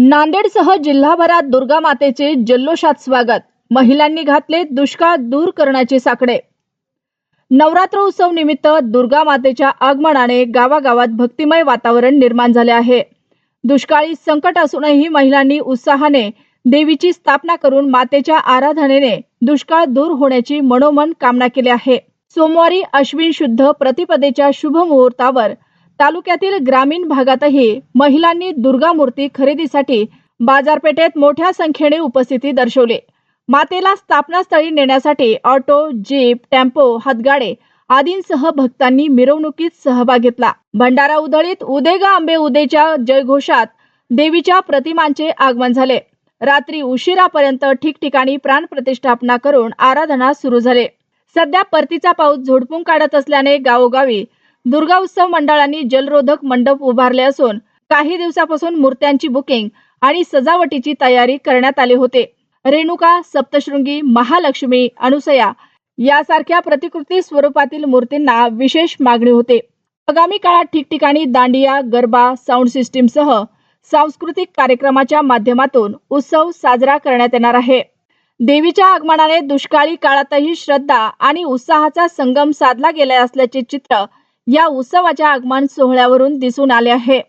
नांदेडसह जिल्हाभरात दुर्गा मातेचे जल्लोषात स्वागत. महिलांनी घातले दुष्काळ दूर करण्याचे साकडे. नवरात्र उत्सव निमित्त दुर्गा मातेच्या आगमनाने गावागावात भक्तिमय वातावरण निर्माण झाले आहे. दुष्काळी संकट असूनही महिलांनी उत्साहाने देवीची स्थापना करून मातेच्या आराधनेने दुष्काळ दूर होण्याची मनोमन कामना केली आहे. सोमवारी अश्विन शुद्ध प्रतिपदेच्या शुभ मुहूर्तावर तालुक्यातील ग्रामीण भागातही महिलांनी दुर्गा मूर्ती खरेदीसाठी बाजारपेठेत मोठ्या संख्येने उपस्थिती दर्शवली. मातेला स्थापनास्थळी नेण्यासाठी ऑटो, जीप, टेम्पो, हातगाडे आदींसह भक्तांनी मिरवणुकीत सहभाग घेतला. भंडारा उधळीत उदे ग आंबे उदेच्या जयघोषात देवीच्या प्रतिमांचे आगमन झाले. रात्री उशिरापर्यंत ठिकठिकाणी प्राणप्रतिष्ठापना करून आराधना सुरू झाली. सध्या परतीचा पाऊस झोडपून काढत असल्याने गावोगावी दुर्गा उत्सव मंडळांनी जलरोधक मंडप उभारले असून काही दिवसापासून मूर्त्यांची बुकिंग आणि सजावटीची तयारी करण्यात आली होते. रेणुका, सप्तशृंगी, महालक्ष्मी, अनुसया यासारख्या प्रतिकृती स्वरूपातील मूर्तींना विशेष मागणी होते. आगामी काळात ठिकठिकाणी दांडिया, गरबा, साऊंड सिस्टीमसह सांस्कृतिक कार्यक्रमाच्या माध्यमातून उत्सव साजरा करण्यात येणार आहे. देवीच्या आगमनाने दुष्काळी काळातही श्रद्धा आणि उत्साहाचा संगम साधला गेला असल्याचे चित्र या उत्सवाच्या आगमन सोहळ्यावरून दिसून आले आहे.